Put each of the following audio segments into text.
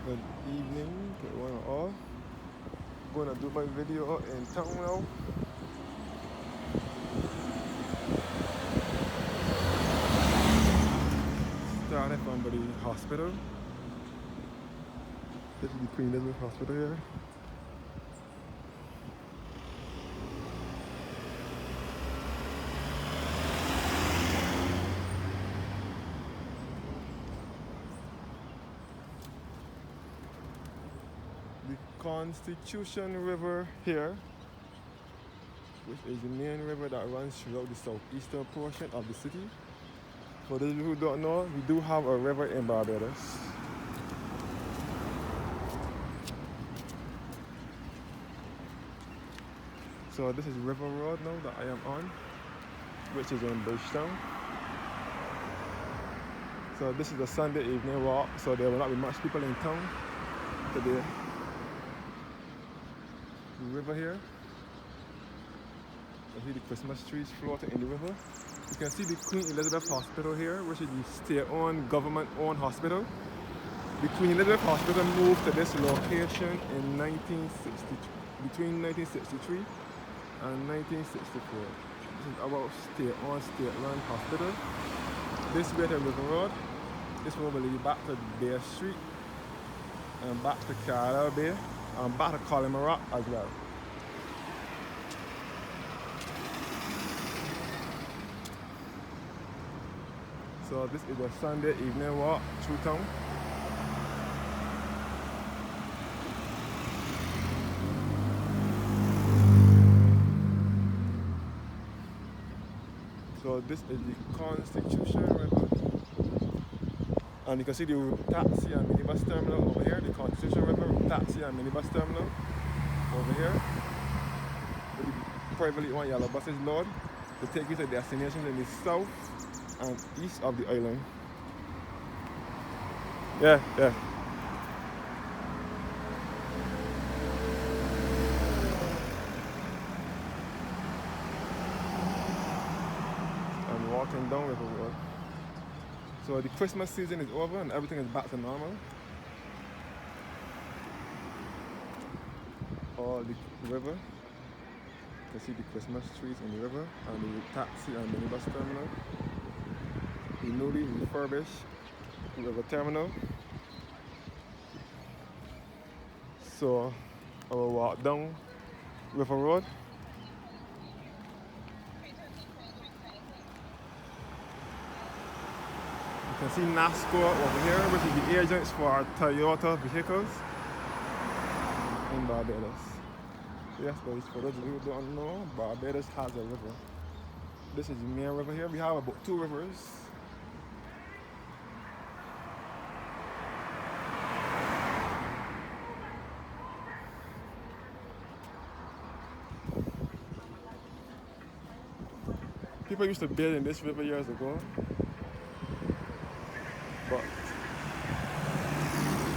Good evening to one and all. Gonna do my video in town now. Started from the hospital. This is the Queen Elizabeth Hospital here. The Constitution River here, which is the main river that runs throughout the southeastern portion of the city. For those of you who don't know, we do have a river in Barbados. So this is River Road now that I am on, which is in Bridgetown. So this is a Sunday evening walk, so there will not be much people in town today. The river here. You see the Christmas trees floating in the river. You can see the Queen Elizabeth Hospital here, which is the state-owned, government-owned hospital. The Queen Elizabeth Hospital moved to this location in between 1963 and 1964. This is our state-owned, state-run hospital. This way to River Road. This road will lead back to Bay Street and back to Carlisle Bay and back to Collimer as well. So this is a Sunday evening walk through town. So this is the Constitution River. And you can see the taxi and minibus terminal over here, the Constitution River taxi and minibus terminal over here. With the privately owned yellow buses load to take you to destinations in the south and east of the island. Yeah. I'm walking down River Road. So the Christmas season is over and everything is back to normal. All the river. You can see the Christmas trees in the river and the taxi and minibus terminal. The newly refurbished river terminal. So I will walk down River Road. You can see NASCO over here, which is the agents for Toyota vehicles in Barbados. Yes, guys, for those of you who don't know, Barbados has a river. This is the main river here. We have about 2 rivers. People used to bathe in this river years ago, but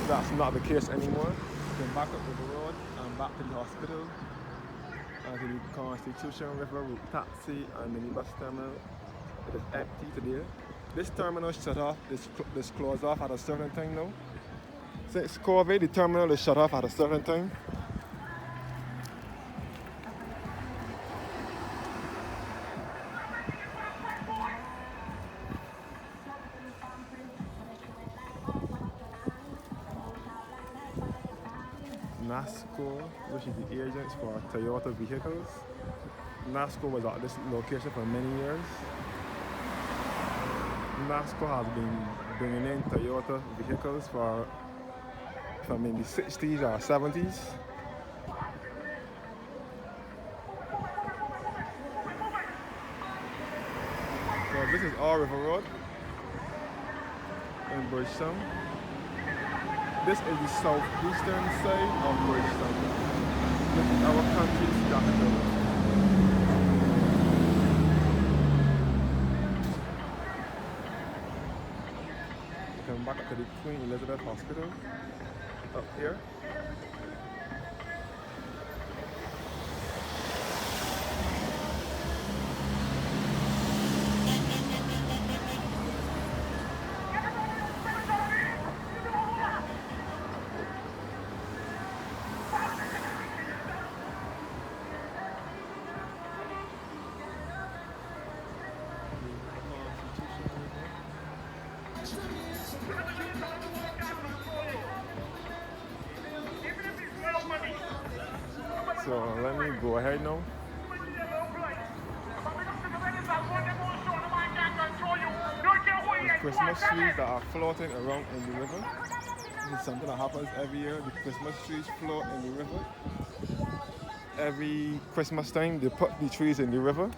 that's not the case anymore. You can back up River Road and back to the hospital and to the Constitution River route taxi and minibus terminal. It is empty today. This terminal shut off, this closed off at a certain time now. Since COVID, the terminal is shut off at a certain time. NASCO, which is the agents for Toyota vehicles. NASCO was at this location for many years. NASCO has been bringing in Toyota vehicles from in the 60s or 70s. So this is all River Road in Bridgetown. This is the southeastern side of Bridgetown. This is our country's capital. We come back up to the Queen Elizabeth Hospital up here. So let me go ahead now. The Christmas trees that are floating around in the river. This is something that happens every year. The Christmas trees float in the river. Every Christmas time, they put the trees in the river.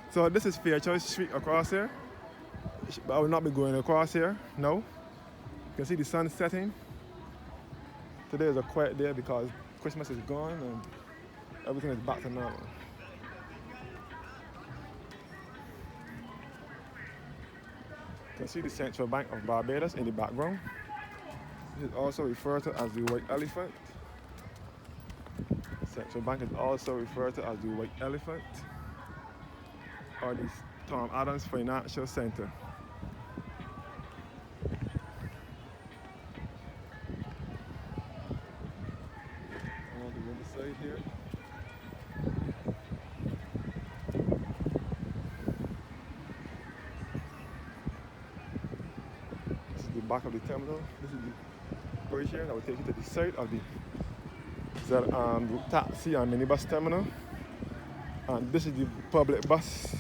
So this is Fairchild Street across here. But I will not be going across here, no. You can see the sun setting. Today is a quiet day because Christmas is gone and everything is back to normal. You can see the Central Bank of Barbados in the background. This is also referred to as the White Elephant. Central Bank is also referred to as the White Elephant or the Tom Adams Financial Center. On the riverside here. This is the back of the terminal. This is the bridge here that will take you to the side of the taxi and minibus terminal. And this is the public bus,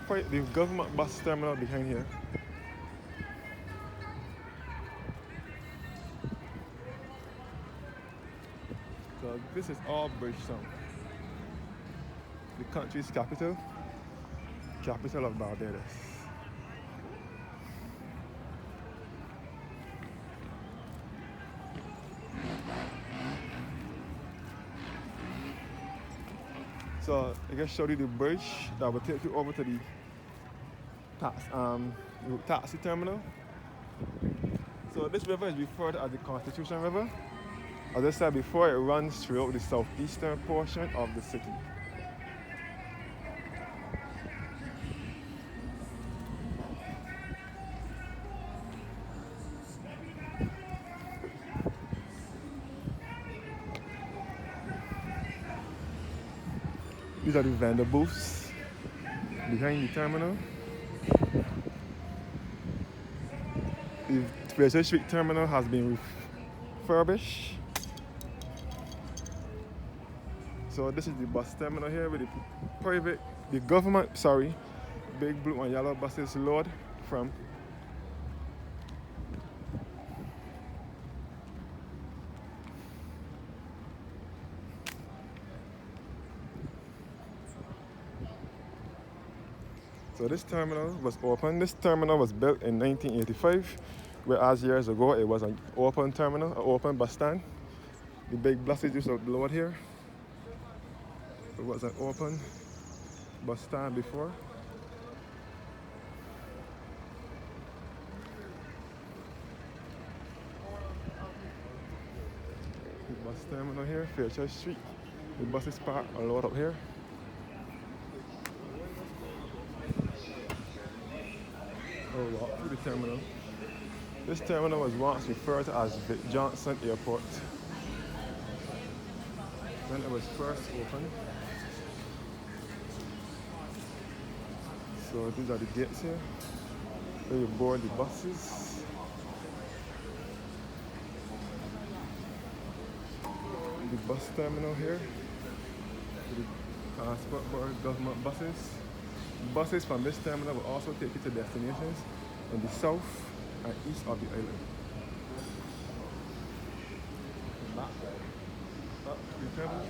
the government bus terminal behind here. So this is all Bridgetown, the country's capital of Barbados. So I can show you the bridge that will take you over to the taxi terminal. So this river is referred to as the Constitution River. As I said before, it runs throughout the southeastern portion of the city. These are the vendor booths behind the terminal. The Fairchild Street terminal has been refurbished. So this is the bus terminal here with the government, big blue and yellow buses load from So this terminal was open. This terminal was built in 1985, whereas years ago it was an open terminal, an open bus stand. The big buses used to load here. It was an open bus stand before. The bus terminal here, Fairchild Street. The buses park a lot up here. Walk through the terminal. This terminal was once referred to as Vic Johnson Airport when it was first opened. So these are the gates here where you board the buses. The bus terminal here, the transport board government buses. Buses from this terminal will also take you to destinations in the south and east of the island. Up the terminal.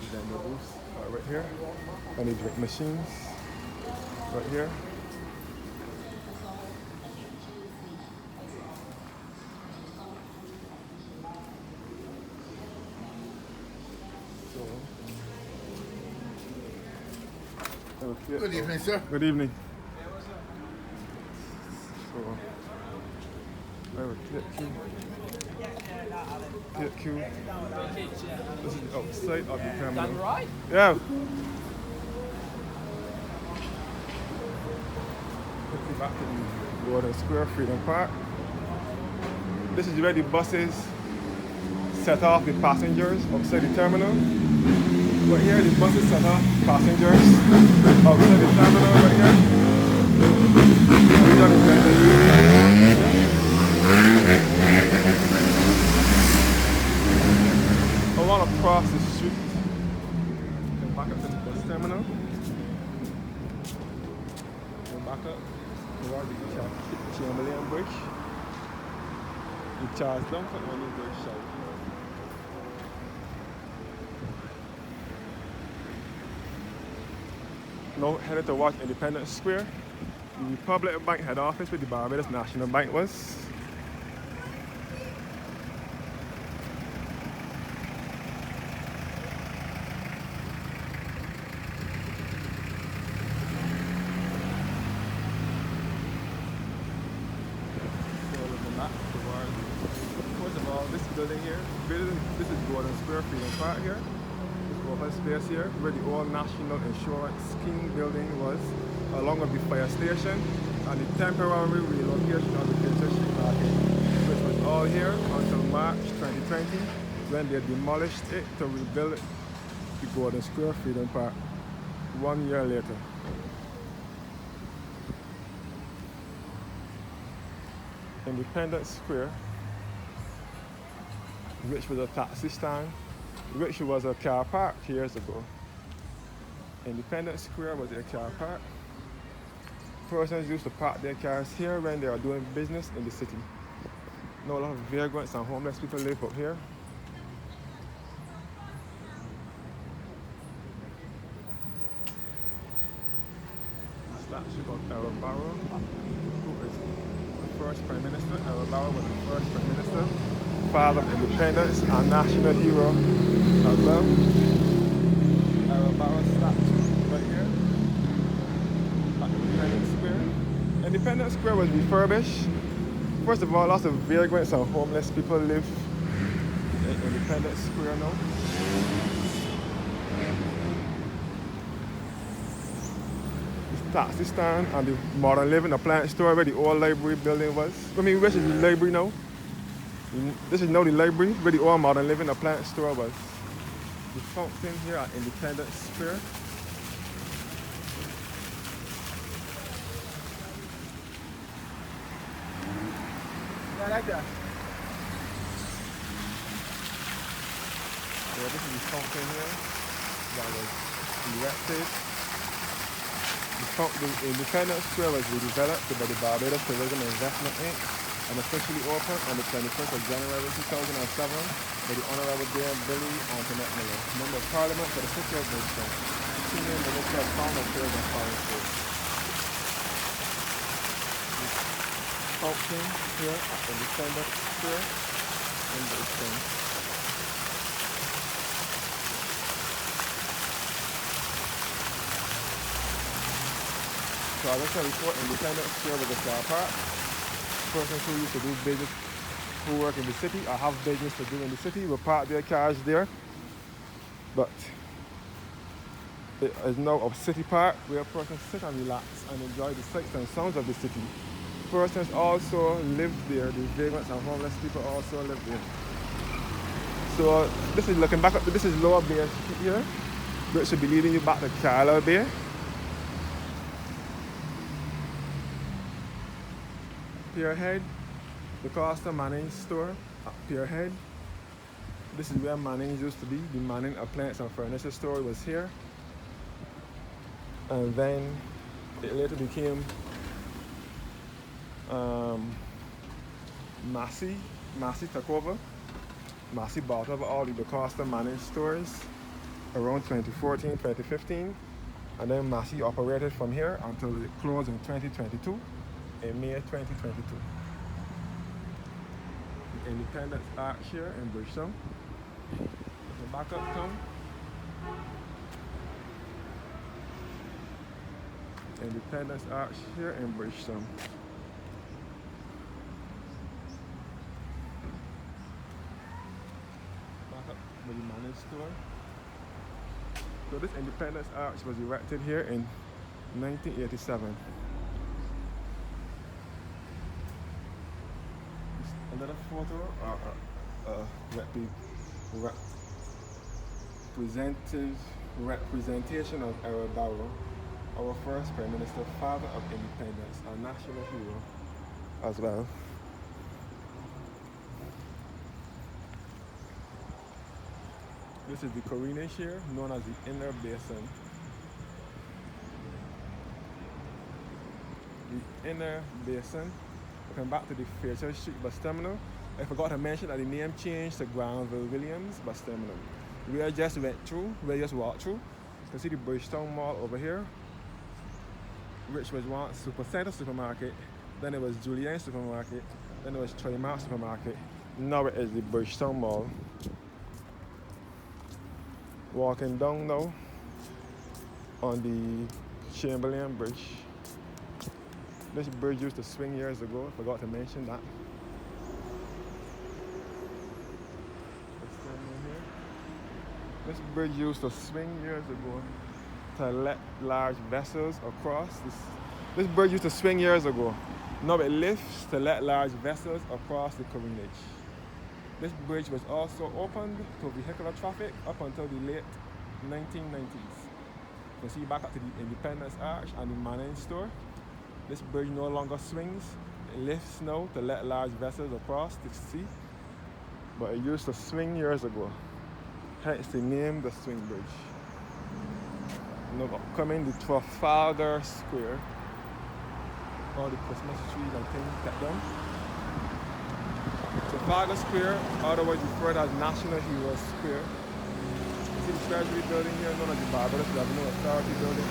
The vendor booths are right here, and the drink machines right here. Good evening, sir. Good evening. So, I have a clear queue. This is the outside of the terminal. Right? Yeah. Take you back to the Gordon Square Freedom Park. This is where the buses set off the passengers outside the terminal. Right here, the buses set off passengers outside the terminal right here. I want to cross the street and back up to the bus terminal. Go back up toward the Chamberlain Bridge. The Charles Duncan on the bridge side. Now headed towards Independence Square. The Republic Bank head office where the Barbados National Bank was. First of all, this building here, this is Gordon Square Freedom Park here. This open space here where the old National Insurance Scheme building was, along with the fire station and the temporary relocation of the Painter Street Market, which was all here until March 2020 when they demolished it to rebuild the Gordon Square Freedom Park 1 year later. Independence Square, which was a taxi stand, which was a car park years ago. Independence Square was a car park. Persons used to park their cars here when they are doing business in the city. Now a lot of vagrants and homeless people live up here. The statue of Aaron Barrow, who is the first Prime Minister. Aaron Barrow was the first Prime Minister, father of independence and national hero as well. Aaron Barrow statue right here at Independence Square. Independence Square was refurbished. First of all, lots of vagrants and homeless people live in Independence Square now. Taxi stand and the modern living appliance store where the old library building was. I mean, which is the library now. This is now the library where the old modern living appliance store was. The fountain here at Independence Square. Yeah, I like that. Yeah, this is the fountain here that was erected. The Independence Square was redeveloped by the Barbados Tourism Investment Inc. and officially opened on the 21st of January 2007 by the Honorable Dame Billy Antoinette Miller, Member of Parliament for the City of Bridgetown, Senior Minister of Foreign Affairs and Foreign Trade. The fountain here at Independence Square in Bridgetown. So as I said before, Independence Square was a car park. Persons who used to do business, who work in the city or have business to do in the city will park their cars there. But it is now a city park where persons sit and relax and enjoy the sights and sounds of the city. Persons also live there, the vagrants and homeless people also live there. So this is looking back up, this is Lower Bay Street here, which should be leading you back to Carlisle Bay. Pierhead, the Costa Manning store at Pierhead. This is where Manning's used to be. The Manning Appliance and Furniture store was here. And then it later became Massey took over. Massey bought over all the Costa Manning stores around 2014, 2015. And then Massey operated from here until it closed in 2022. In May 2022. The Independence Arch here in Bridgetown. The backup come. Independence Arch here in Bridgetown. Back up with the Manning store. So this Independence Arch was erected here in 1987. Another photo representative representation of our Barrow, our first Prime Minister, father of independence, a national hero as well. This is the coronage here, known as the Inner Basin. The Inner Basin. Come back to the Fairchild Street bus terminal. I forgot to mention that the name changed to Granville Williams bus terminal. We just walked through. You can see the Bridgetown Mall over here, which was once Supercenter Supermarket, then it was Julienne Supermarket, then it was Trimark Supermarket. Now it is the Bridgetown Mall. Walking down now on the Chamberlain Bridge. This bridge used to swing years ago, I forgot to mention that. This bridge used to swing years ago to let large vessels across. This bridge used to swing years ago. Now it lifts to let large vessels across the coronage. This bridge was also opened to vehicular traffic up until the late 1990s. You can see back up to the Independence Arch and the Manning store. This bridge no longer swings. It lifts now to let large vessels across the sea. But it used to swing years ago. Hence the name, the swing bridge. Now coming to Trafalgar Square. All the Christmas trees and things cut down. Trafalgar Square, otherwise referred as National Heroes Square. You see the Treasury building here, known as the Barbados Revenue Authority building.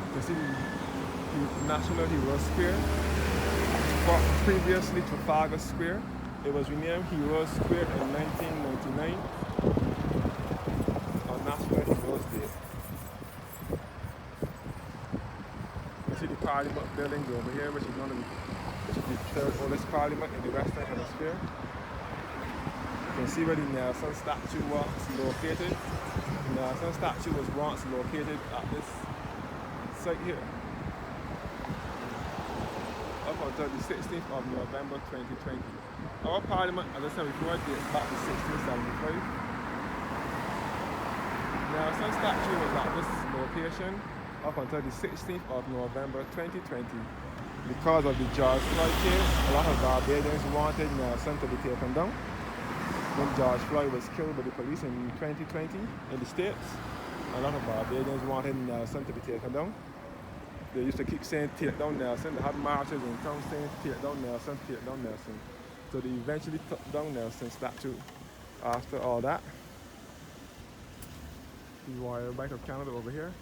You can see the National Heroes Square. Previously Trafalgar Square. It was renamed Heroes Square in 1999 on National Heroes Day. You see the Parliament buildings over here, which is the third oldest Parliament in the Western Hemisphere. You can see where the Nelson statue was located. The Nelson statue was once located at this site here. Up until the 16th of November 2020. Our Parliament, as I said before, dates back to 1675. Nelson statue was at this location up until the 16th of November 2020. Because of the George Floyd case, a lot of Barbadians wanted Nelson to be taken down. When George Floyd was killed by the police in 2020 in the States, a lot of Barbadians wanted Nelson to be taken down. They used to keep saying, take down Nelson. They had marches in town saying, take down Nelson, take down Nelson. So they eventually took down Nelson's statue after all that. The Royal Bank of Canada over here.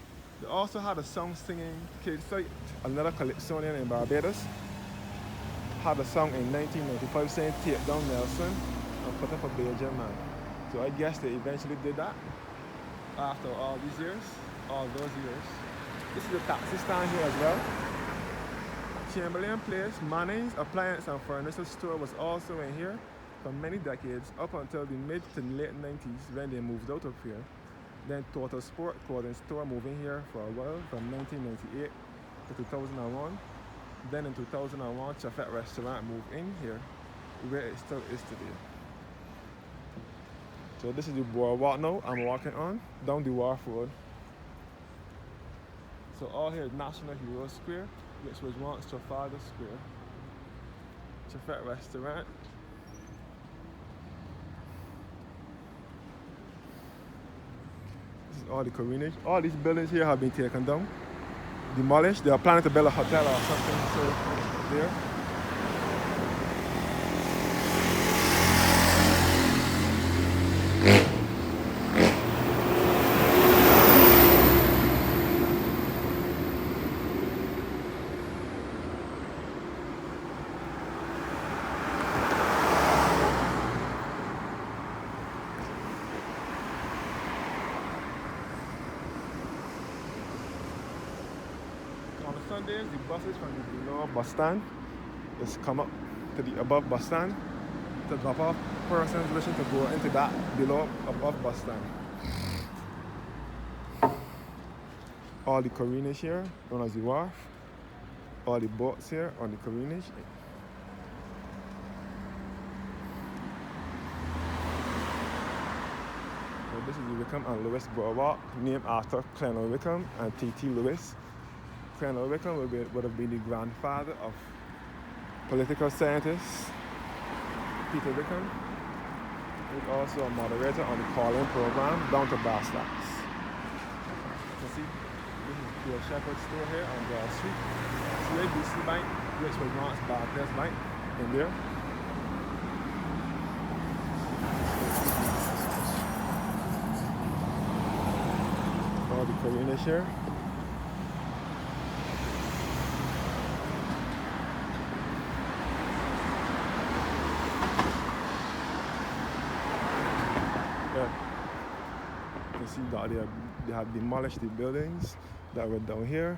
They also had a song singing kid site, another Calypsonian in Barbados. Had a song in 1995 saying, take down Nelson and put up a Belgian man. So I guess they eventually did that after all these years, all those years. This is a taxi stand here as well. Chamberlain Place, Manning's Appliance and Furniture Store was also in here for many decades, up until the mid to late 90s when they moved out of here. Then Total Sport Clothing Store moved in here for a while from 1998 to 2001. Then in 2001, Chafet Restaurant moved in here, where it still is today. So this is the boardwalk now I'm walking on, down the Wharf Road. So all here is National Heroes Square, which was once Trafalgar Square. Chafet Restaurant. This is all the coronage. All these buildings here have been taken down, demolished. They are planning to build a hotel or something so there. On Sundays, the buses from the below bus stand just come up to the above bus stand to drop off persons wishing to go into that below above bus stand. all the careenage here, known as the wharf. All the boats here on the careenage. So this is the Wickham and Lewis Boardwalk, named after Colonel Wickham and T.T. Lewis. Colonel Wickham would have been the grandfather of political scientist Peter Wickham. He's also a moderator on the call-in program down to Barbados. You see, this is the Shepherd store here on Broad Street. See the BC Bank, which was once Barbados Bank in there. All the careenage here. You see that they have demolished the buildings that were down here,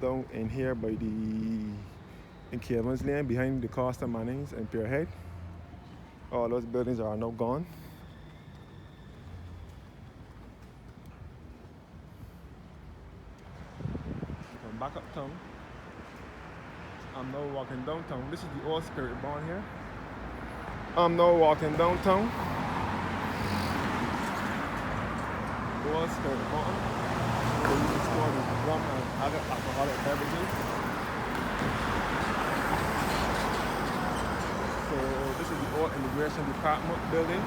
down in here by in Cavan's Lane behind the Costa Mannings and Pierhead. All those buildings are now gone. You come back uptown. I'm now walking downtown. This is the old Spirit Barn here. I'm now walking downtown. Was Spirit Barn. They used to store the rum and other alcoholic beverages. So this is the old Immigration Department building.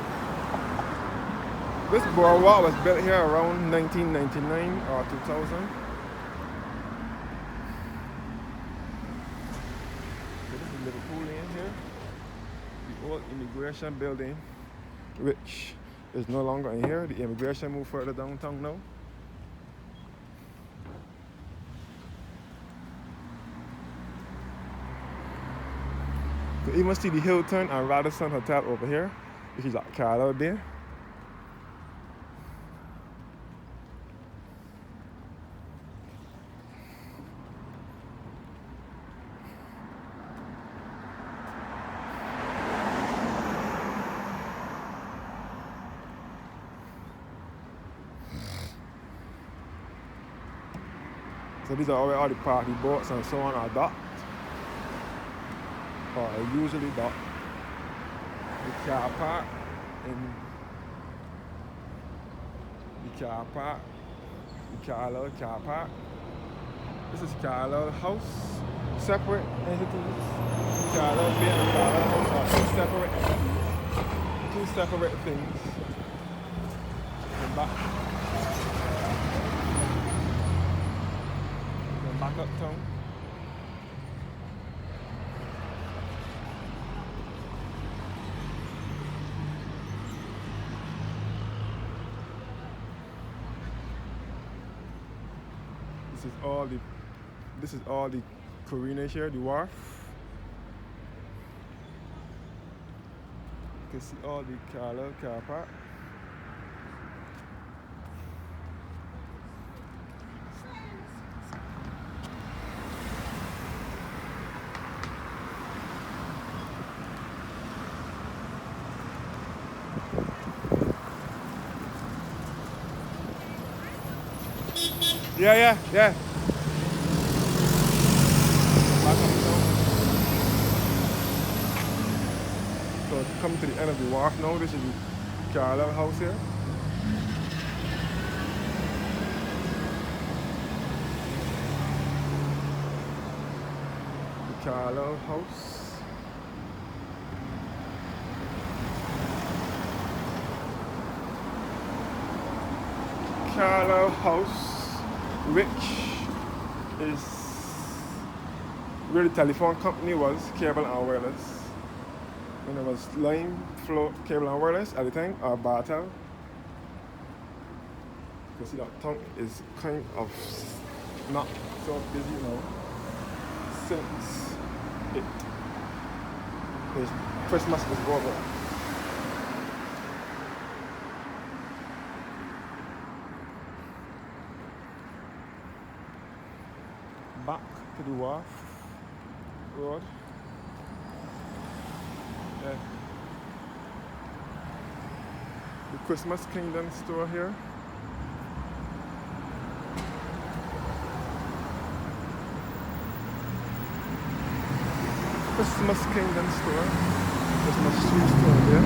This boardwalk was built here around 1999 or 2000. So this is Liverpool Lane here. The old Immigration building, which is no longer in here. The immigration moved further downtown now. You can even see the Hilton and Radisson Hotel over here, which is at Carlisle there. So these are where all the party boats and so on are docked, or are usually docked. The car park in the car park, the Carlisle car park. This is Carlisle House, separate entities. Carlisle Bay and Carlisle House are two separate entities, two separate things. And back uptown. This is all the careenage here, the wharf. You can see all the Carlisle car park. Yeah. So come to the end of the wharf now. This is the Carlisle house here. The Carlisle house. Carlisle house, which is where the telephone company was, Cable and Wireless. When it was line, flow, Cable and Wireless at the time, or Bartel. You can see that town is kind of not so busy now since Christmas is over. Back to the wharf road. Yeah. The Christmas Kingdom store here. Christmas Kingdom store. Christmas tree store there.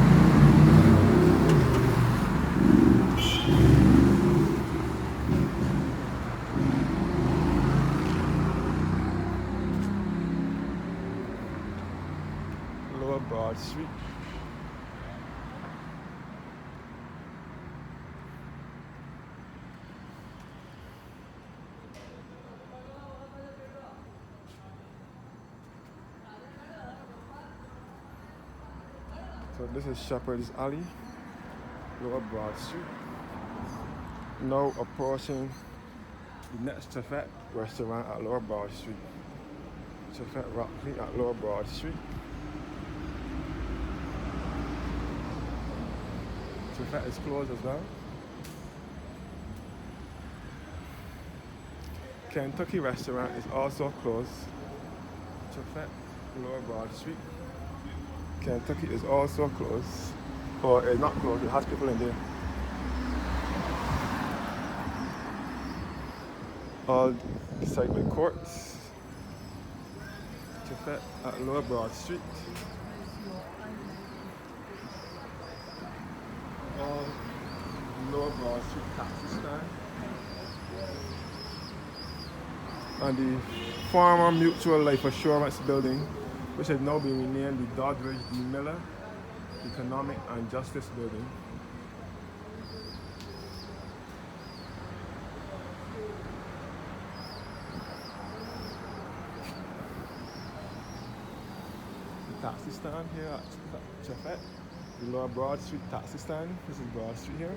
Lower Broad Street. So this is Shepherd's Alley, Lower Broad Street. Now approaching the next Chefette restaurant at Lower Broad Street. Chefette Rockley at Lower Broad Street. Chefette is closed as well. Kentucky restaurant is also closed. Chefette, Lower Broad Street. Kentucky is also closed. Or it's not closed, it has people in there. All cycling courts. Chefette at Lower Broad Street. All Lower Broad Street taxi stand. And the former Mutual Life Assurance building, which has now been renamed the Doddridge D. Miller Economic and Justice Building. The taxi stand here at Chefette, the Lower Broad Street taxi stand. This is Broad Street here.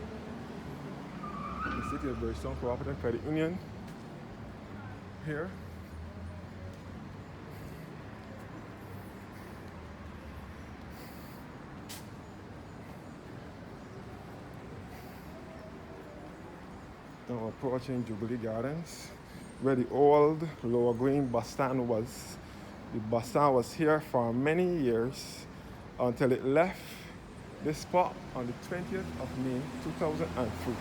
The City of Bridgetown Cooperative Credit Union here. Now approaching Jubilee Gardens, where the old Lower Green bus stand was. The bus stand was here for many years until it left this spot on the 20th of May 2003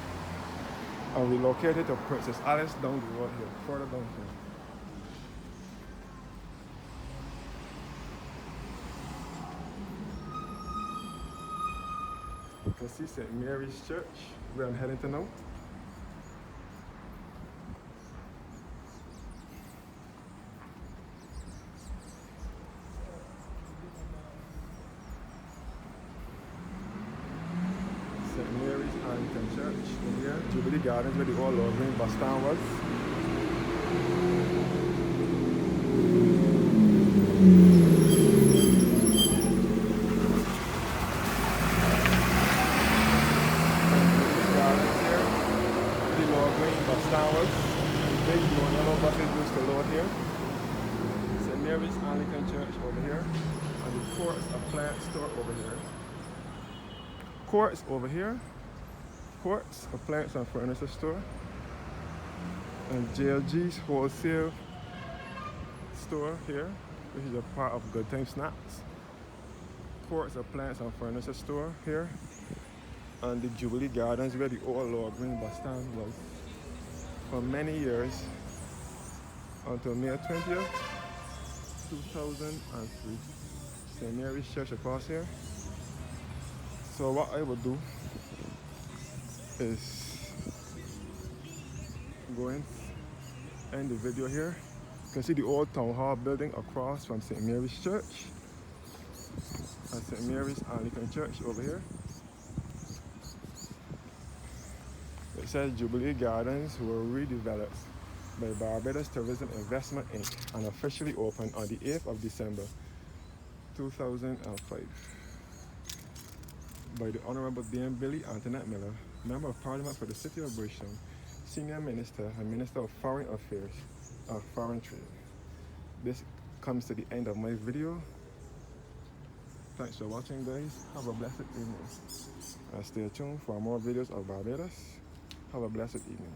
and relocated to Princess Alice down the road here, further down here. You can see St. Mary's Church, where I'm heading to now. St. Mary's Anglican Church in here, Jubilee Gardens, where the old Lower Green bus stand was. Big yellow buses used to load here. St. Mary's Anglican Church over here. And the Courts Appliance Store over here. Courts over here. Courts Appliance and Furniture Store. And JLG's Wholesale Store here, which is a part of Good Time Snacks. Courts Appliance and Furniture Store here. And the Jubilee Gardens, where the old Lower Green bus stand was for many years until May 20th, 2003. St. Mary's Church across here. So what I will do is go and end the video here. You can see the old town hall building across from St. Mary's Church and St. Mary's Anglican Church over here. It says Jubilee Gardens were redeveloped by Barbados Tourism Investment Inc. and officially opened on the 8th of December 2005 by the Honorable Dame Billy Antoinette Miller, Member of Parliament for the City of Bridgetown, Senior Minister and Minister of Foreign Affairs and Foreign Trade. This comes to the end of my video. Thanks for watching, guys. Have a blessed evening. And stay tuned for more videos of Barbados. Have a blessed evening.